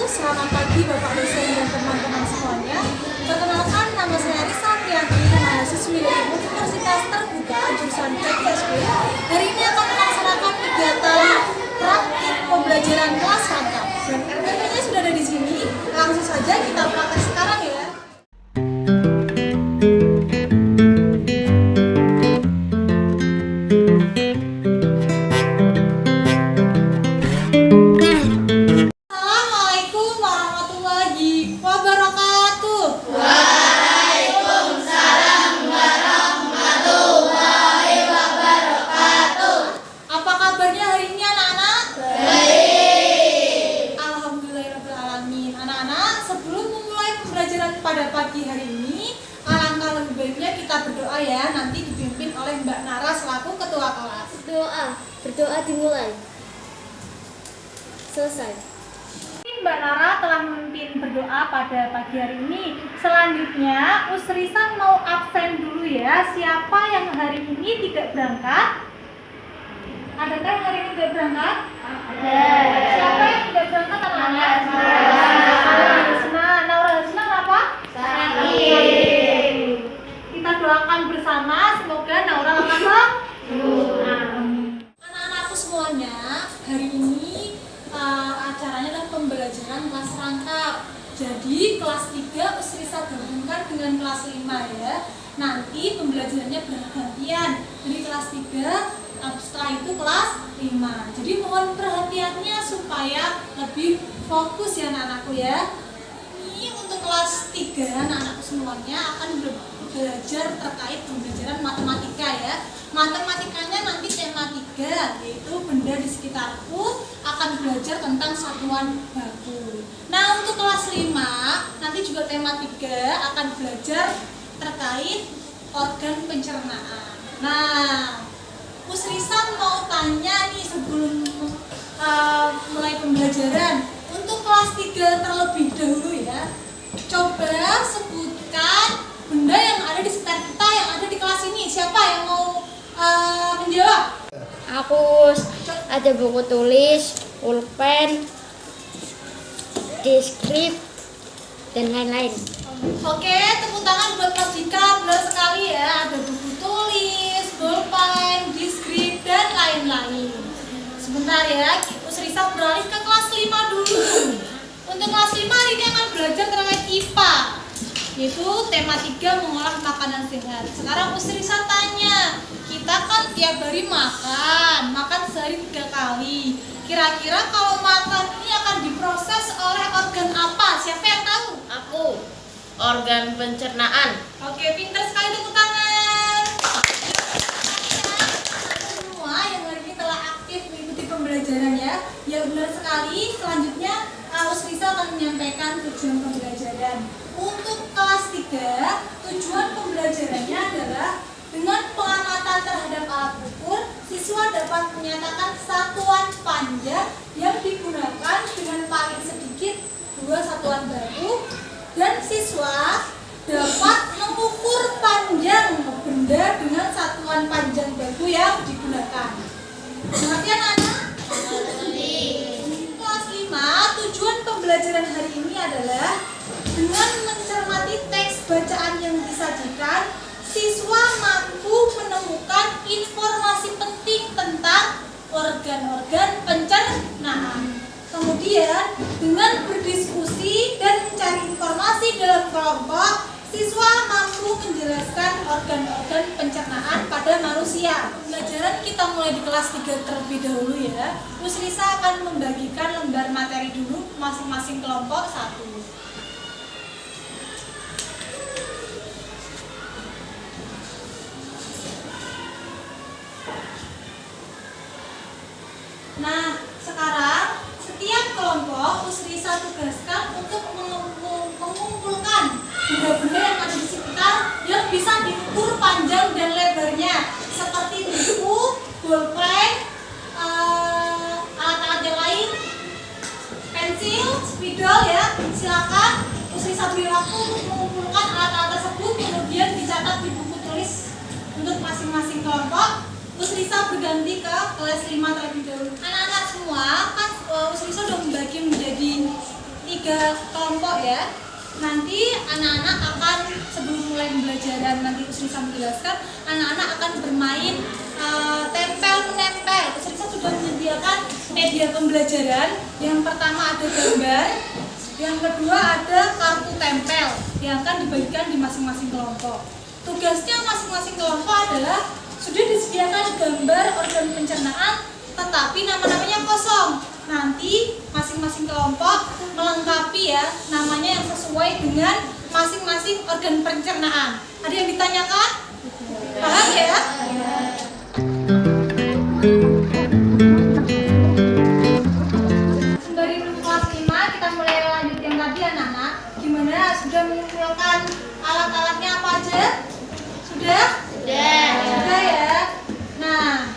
selamat pagi Bapak dosen dan teman-teman semuanya. Perkenalkan, nama saya Risa Trianti, mahasiswi dari Universitas Terbuka jurusan PGSP. Hari ini akan melaksanakan kegiatan praktik pembelajaran kelas rangkap. Dan RPP-nya sudah ada di sini. Langsung saja kita praktek sekarang ya. Pada pagi hari ini, alangkah lebih baiknya kita berdoa ya, nanti dipimpin oleh Mbak Nara selaku ketua kelas. Berdoa dimulai. Selesai. Mbak Nara telah memimpin berdoa pada pagi hari ini. Selanjutnya, Usrisa mau absen dulu ya. Siapa yang hari ini tidak berangkat? Adakah yang hari ini tidak berangkat? Ada. Siapa yang tidak berangkat anak-anak? Kita doakan bersama, semoga Naura akan anak-anakku semuanya, hari ini acaranya adalah pembelajaran kelas rangkap. Jadi kelas 3 Usrisa gabungkan dengan kelas 5 ya. Nanti pembelajarannya bergantian. Jadi kelas 3, setelah itu kelas 5. Jadi mohon perhatiannya supaya lebih fokus ya anak-anakku ya. Untuk kelas 3 anak-anakku semuanya akan belajar terkait pembelajaran matematika ya. Matematikanya nanti tema 3, yaitu benda di sekitarku, akan belajar tentang satuan baku. Nah, untuk kelas 5 nanti juga tema 3 akan belajar terkait organ pencernaan. Nah, Usrisa mau tanya nih sebelum mulai pembelajaran. Untuk kelas 3 terlebih dahulu ya, coba sebutkan benda yang ada di sekitar kita yang ada di kelas ini. Siapa yang mau menjawab? Aku ada buku tulis, pulpen, deskrip, dan lain-lain. Oke, tepuk tangan buat Mas Dika, benar sekali ya. Ada buku tulis, pulpen, deskrip, dan lain-lain. Sebentar ya, Usrisa beralih ke kelas 5 dulu. Untuk kelas 5 hari ini akan belajar terkait IPA, yaitu tema 3 mengolah makanan sehat. Sekarang Usrisa tanya, kita kan tiap hari makan sehari 3 kali. Kira-kira kalau makan ini akan diproses oleh organ apa? Siapa yang tahu? Aku, organ pencernaan. Oke, pintar sekali, tepuk tangan. Semua yang hari ini telah aktif mengikuti pembelajaran ya. Ya benar sekali. Selanjutnya Usrisa akan menyampaikan tujuan pembelajaran. Untuk kelas 3, tujuan pembelajarannya adalah dengan pengamatan terhadap alat ukur, siswa dapat menyatakan satuan panjang yang digunakan dengan paling sedikit 2 satuan baku, dan siswa dapat mengukur panjang benda dengan satuan panjang baku yang digunakan. Perhatian anak? Kelas 5, tujuan pembelajaran hari ini adalah dengan mencermati teks bacaan yang disajikan, siswa mampu menemukan informasi penting tentang organ-organ pencernaan. Kemudian, dengan berdiskusi dan mencari informasi dalam kelompok, siswa mampu menjelaskan organ-organ pencernaan pada manusia. Pembelajaran kita mulai di kelas 3 terlebih dahulu ya. Usrisa akan membagikan lembar materi dulu masing-masing kelompok 1. Nah, sekarang setiap kelompok Usrisa tugaskan untuk mengumpulkan benda-benda yang ada di sekitar yang bisa diukur panjang dan lebarnya, seperti buku, pulpen, alat-alat yang lain, pensil, spidol ya. Silakan Usrisa beri waktu untuk mengumpulkan alat-alat tersebut, kemudian dicatat di buku tulis untuk masing-masing kelompok. Usrisa berganti ke kelas 5 terlebih dahulu. Anak-anak semua kan Usrisa sudah membagi menjadi 3 kelompok ya. Nanti anak-anak akan sebelum mulai pembelajaran nanti Usrisa menjelaskan, anak-anak akan bermain tempel menempel. Usrisa sudah menyediakan media pembelajaran. Yang pertama ada gambar, yang kedua ada kartu tempel yang akan dibagikan di masing-masing kelompok. Tugasnya masing-masing kelompok adalah sudah disediakan gambar organ pencernaan, tetapi nama-namanya kosong. Nanti masing-masing kelompok melengkapi ya namanya yang sesuai dengan masing-masing organ pencernaan. Ada yang ditanyakan? Paham ya? Dari kelas 5 kita mulai lanjut yang tadi anak-anak. Gimana? Sudah mengumpulkan alat-alatnya apa aja? Sudah? Sudah ya. Nah,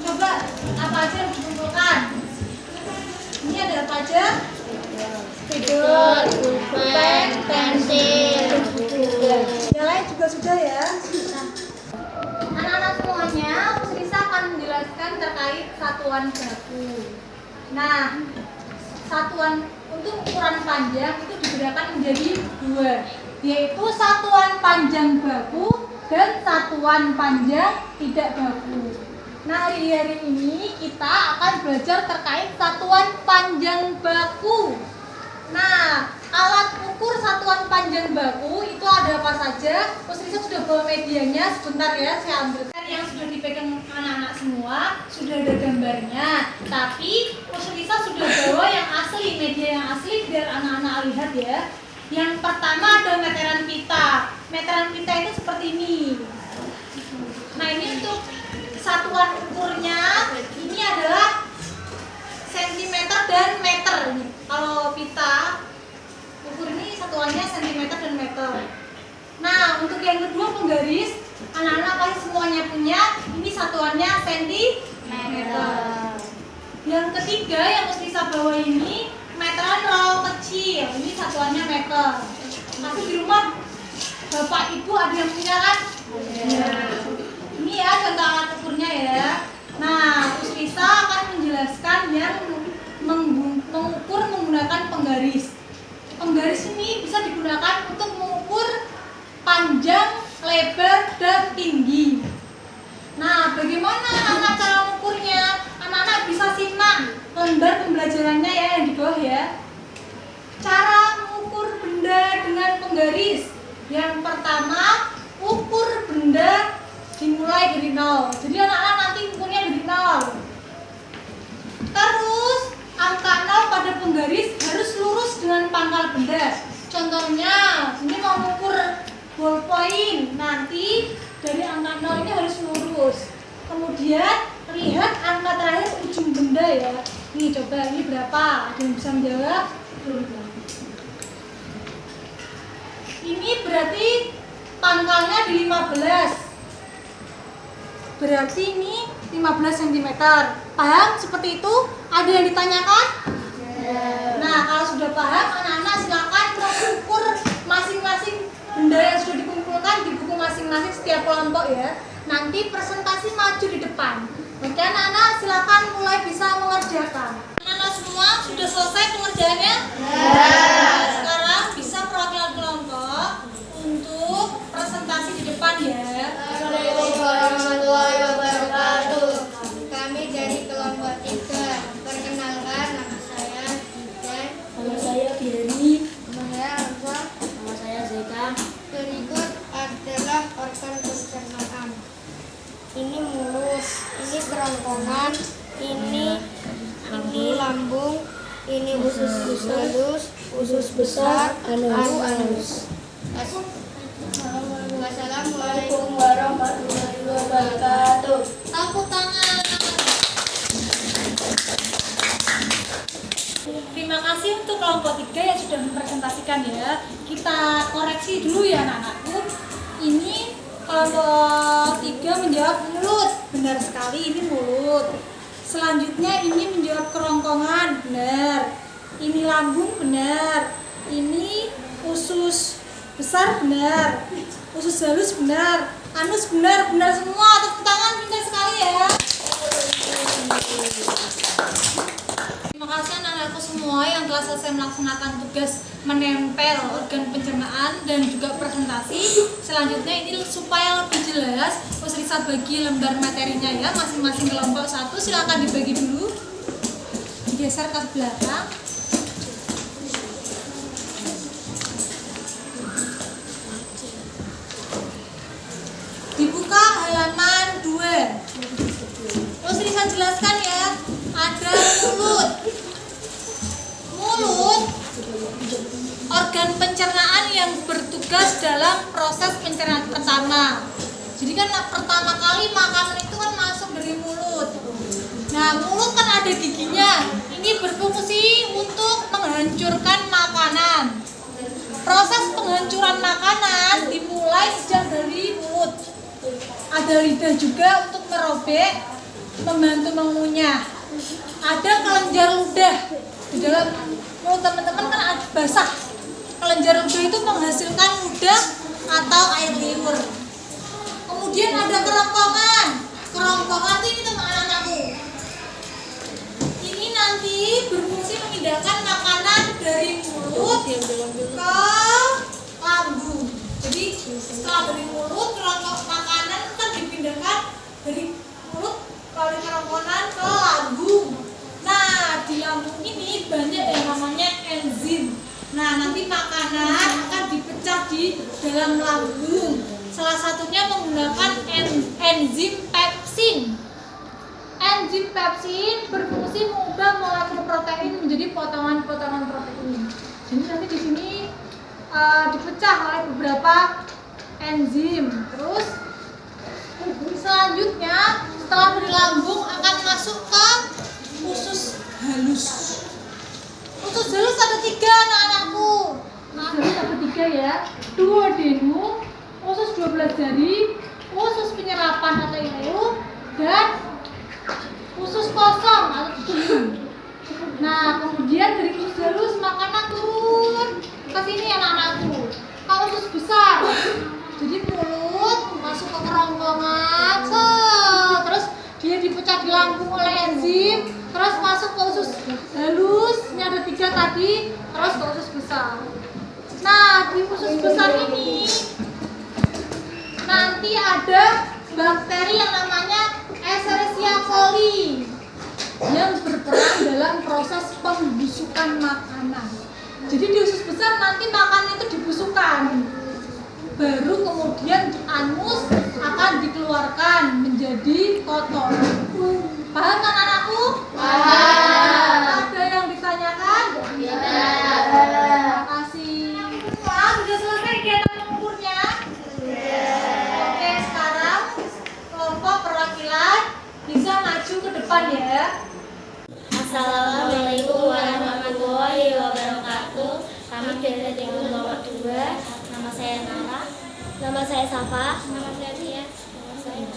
coba apa aja yang dikumpulkan? Ini ada apa aja? Spidol, pulpen, pensil, buku. Yang lain juga sudah ya. Anak-anak semuanya, Usrisa akan menjelaskan terkait satuan baku. Nah, satuan untuk ukuran panjang itu dibedakan menjadi dua, yaitu satuan panjang baku dan satuan panjang tidak baku. Nah, hari ini kita akan belajar terkait satuan panjang baku. Nah, alat ukur satuan panjang baku itu ada apa saja? Usrisa sudah bawa medianya, sebentar ya saya ambilkan yang sudah dipegang anak-anak semua, sudah ada gambarnya. Tapi Usrisa sudah bawa yang asli, media yang asli biar anak-anak lihat ya. Yang pertama ada meteran pita. Meteran pita itu seperti ini. Nah, ini untuk satuan ukurnya ini adalah sentimeter dan meter. Kalau pita ukur ini satuannya sentimeter dan meter. Nah, untuk yang kedua penggaris, anak-anak pasti semuanya punya. Ini satuannya sentimeter. Yang ketiga yang Usrisa bawa ini meteran roll kecil. Ini satuannya meter. Tapi di rumah bapak ibu ada yang punya kan? Ini ya contoh alat ukurnya ya. Nah, Usrisa akan menjelaskan yang mengukur menggunakan penggaris. Penggaris ini bisa digunakan untuk mengukur panjang, lebar, dan tinggi. Nah, bagaimana anak-anak cara mengukurnya? Anak-anak bisa simak lembar pembelajarannya ya yang di bawah ya. Cara mengukur benda dengan penggaris. Yang pertama, ukur benda dimulai dari 0. Jadi anak-anak nanti ukurnya dari 0. Terus angka 0 pada penggaris harus lurus dengan pangkal benda. Contohnya, ini mau mengukur ballpoint, nanti dari angka 0 ini harus lurus. Kemudian lihat angka terakhir ujung benda ya. Nih coba ini berapa? Ada yang bisa menjawab? Ini berarti pangkalnya di 15. Berarti ini 15 cm. Paham seperti itu? Ada yang ditanyakan? Nah, kalau sudah paham, anak-anak silakan mengukur masing-masing benda yang sudah dikumpulkan di buku masing-masing setiap kelompok ya. Nanti presentasi maju di depan. Oke anak-anak, silakan mulai bisa mengerjakan. Anak-anak semua sudah selesai pengerjaannya? Nah, sekarang bisa perwakilan kelompok untuk presentasi di depan ya. Assalamualaikum warahmatullahi wabarakatuh. Kami dari kelompok 3. Perkenalkan, nama saya Dan. Nama saya Biani. Nama saya Alfa. Nama saya Zeka. Berikut adalah organ pencernaan. Ini mulut, ini kerongkongan, ini lambung, ini usus halus, usus besar, anus. Wassalamualaikum warahmatullahi wabarakatuh. Tepuk tangan. Terima kasih untuk kelompok 3 yang sudah mempresentasikan ya. Kita koreksi dulu ya anak-anakku. Ini kelompok 3 menjawab mulut. Benar sekali, ini mulut. Selanjutnya ini menjawab kerongkongan. Benar. Ini lambung. Benar. Ini usus besar. Benar. Usus halus. Benar. Anus. Benar. Benar semua. Tepuk tangan, pintar sekali ya. Terima kasih anak-anakku semua. semua yang telah selesai melaksanakan tugas menempel organ pencernaan dan juga presentasi. Selanjutnya ini supaya lebih jelas, Usrisa bagi lembar materinya ya, masing-masing kelompok satu. Silakan dibagi dulu, digeser ke belakang. Dibuka halaman 2. Usrisa jelaskan ya, ada mulut. Mulut organ pencernaan yang bertugas dalam proses pencernaan pertama. Jadi kan pertama kali makanan itu kan masuk dari mulut. Nah, mulut kan ada giginya. Ini berfungsi untuk menghancurkan makanan. Proses penghancuran makanan dimulai sejak dari mulut. Ada lidah juga untuk merobek, membantu mengunyah. Ada kelenjar ludah di dalam mulut teman-teman kan ada basah. Kelenjar ludah itu menghasilkan ludah atau air liur. Kemudian ada kerongkongan. Kerongkongan itu ini teman anak-anakku. Ini nanti berfungsi memindahkan makanan dari mulut ke lambung. Jadi setelah dari mulut kerongkongan makanan kan dipindahkan dari mulut melalui kerongkongan ke lambung. Nah, di lambung ini banyak yang namanya enzim. Nah, nanti makanan akan dipecah di dalam lambung. Salah satunya menggunakan enzim pepsin. Enzim pepsin berfungsi mengubah molekul protein menjadi potongan-potongan protein. Jadi nanti di sini dipecah oleh beberapa enzim. Terus selanjutnya setelah dari lambung akan masuk ke usus halus. Usus halus ada 3 anak-anakku. Usus halus ada 3 ya. Duodenum, usus 12 jari, usus penyerapan atau ileum, dan usus kosong atau tubuh. Nah, kemudian dari usus halus makanan turun ke sini anak-anakku, ke usus besar. Jadi mulut masuk ke kerongkongan, terus dia dipecah di lambung oleh enzim, terus masuk ke usus halus, ini ada 3 tadi, terus ke usus besar. Nah, di usus besar ini nanti ada bakteri yang namanya Escherichia coli yang berperan dalam proses pembusukan makanan. Jadi di usus besar nanti makanan itu dibusukkan, baru kemudian di anus akan dikeluarkan menjadi kotor. Paham kan anakku? Paham. Ada yang ditanyakan? Tidak. Terima kasih. Wah, sudah selesai kegiatan mengukurnya? Oke, sekarang kelompok perwakilan bisa maju ke depan ya. Assalamualaikum warahmatullahi wabarakatuh. Kami dari tingkat nomor 2. Nama saya Nara. Nama saya Safa. Nama saya Tia. Nama saya.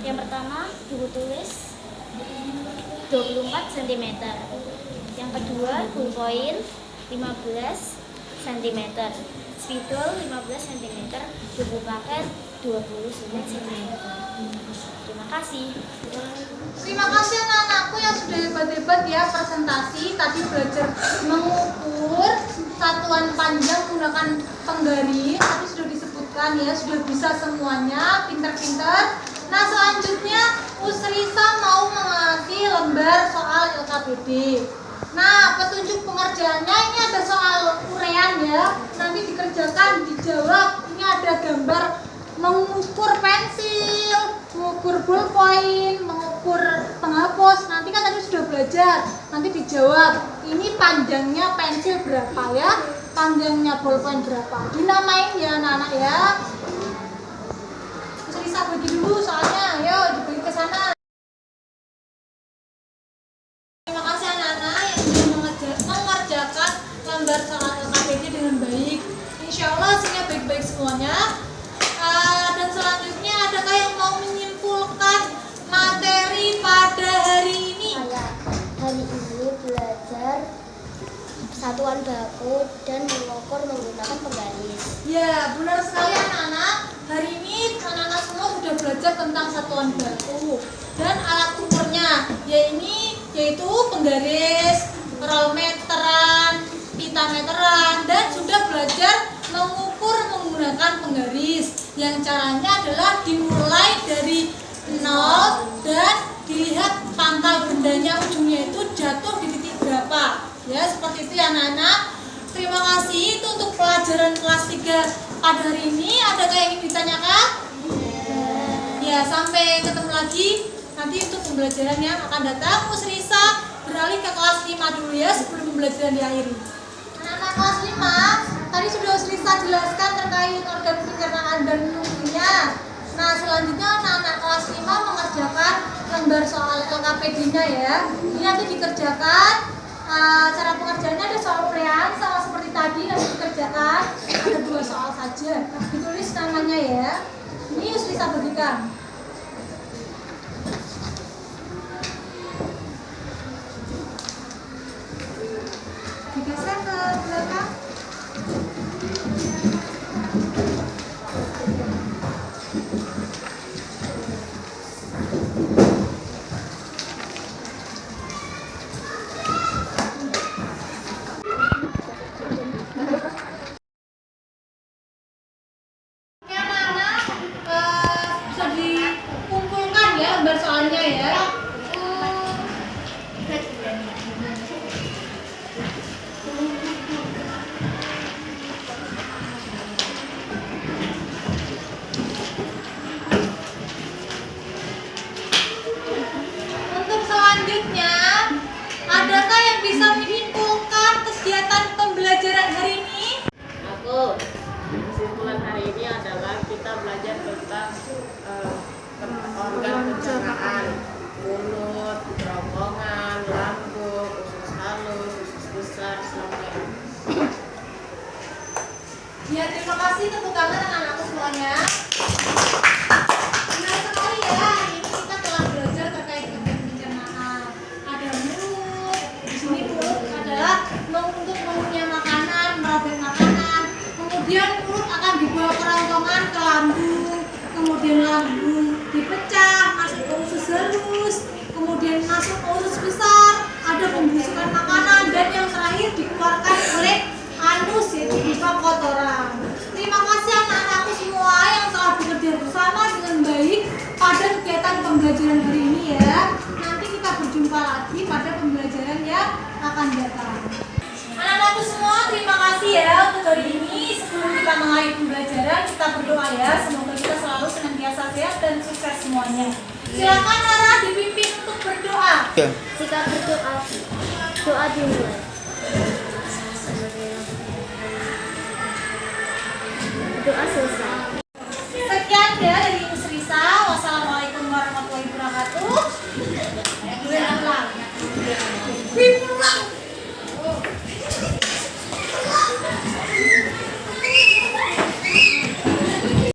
Yang pertama, buku tulis 24 cm. Yang kedua, ballpoint 15 cm. Spidol 15 cm. Buku paket 29 cm. Terima kasih. Terima kasih anak-anakku yang sudah hebat-hebat ya presentasi. Tadi belajar mengukur satuan panjang menggunakan penggaris. Tadi sudah disebutkan ya, sudah bisa semuanya, pinter-pinter. Nah, selanjutnya Usrisa mau mengasih lembar soal LKPD. Nah, petunjuk pengerjaannya ini ada soal urean ya. Nanti dikerjakan, dijawab. Ini ada gambar mengukur pensil, mengukur ballpoint, mengukur penghapus. Nanti kan tadi sudah belajar. Nanti dijawab. Ini panjangnya pensil berapa ya? Panjangnya ballpoint berapa? Dinamain ya anak-anak ya. Bisa bagi dulu soalnya. Ayo dibagi ke sana. Terima kasih anak-anak yang sudah mengerjakan lembar soal LKPD dengan baik. Insya Allah hasilnya baik-baik semuanya. Dan selanjutnya adakah yang mau menyimpulkan materi pada hari ini? Hari ini belajar satuan baku dan mengukur menggunakan penggaris. Ya, benar sekali anak-anak. Hari ini anak-anak semua sudah belajar tentang satuan baku dan alat ukurnya, yaitu penggaris, roll meteran, pita meteran, dan sudah belajar mengukur menggunakan penggaris. Yang caranya adalah dimulai dari 0 dan dilihat pangkal bendanya ujungnya itu jatuh di titik berapa. Ya, seperti itu ya anak-anak. Terima kasih itu untuk pelajaran kelas 3 pada hari ini. Adakah yang ingin ditanyakan? Ya, sampai ketemu lagi nanti untuk pembelajaran yang akan datang. Mus Risa beralih ke kelas 5 dulu ya sebelum pembelajaran diakhiri. Anak-anak kelas 5, tadi sudah Mus Risa jelaskan terkait organ pencernaan dan menunggunya. Nah, selanjutnya anak-anak kelas 5 mengerjakan lembar soal LKPD-nya ya. Ini nanti dikerjakan. Cara pengerjaannya ada soal prean sama seperti tadi nanti dikerjakan. Ada 2 soal saja. Ditulis namanya ya. Ini Mus Risa bagikan. Digeser ke belakang. Oke anak-anak, bisa dikumpulkan ya lembar soalnya ya. Untuk selanjutnya, adakah yang bisa menyimpulkan kegiatan pembelajaran hari ini? Aku, kesimpulan hari ini adalah kita belajar tentang organ pencernaan, mulut, kerongkongan, lambung, usus halus, usus besar, sampai Ya, terima kasih tepuk tangan anak-anakku semuanya. Benar sekali ya, hari ini kita telah belajar terkait organ pencernaan. Ada mulut, di sini mulut adalah untuk mengunyah makanan, merobek makanan. Kemudian mulut akan dibawa kerongkongan ke lambung, kemudian lambung dipecah, masuk ke usus halus, kemudian masuk ke usus besar, ada pembusukan makanan, dan yang terakhir dikeluarkan oleh anus yaitu berupa kotoran. Terima kasih anak-anakku semua yang telah bekerja bersama dengan baik pada kegiatan pembelajaran hari ini ya. Nanti kita berjumpa lagi pada pembelajaran yang akan datang. Anak-anakku semua, terima kasih ya untuk hari ini. Sebelum kita mengakhiri pembelajaran, kita berdoa ya. Semoga kita selalu senantiasa sehat dan sukses semuanya. Silakan Nara dipimpin untuk berdoa. Jika berdoa, doa dimulai.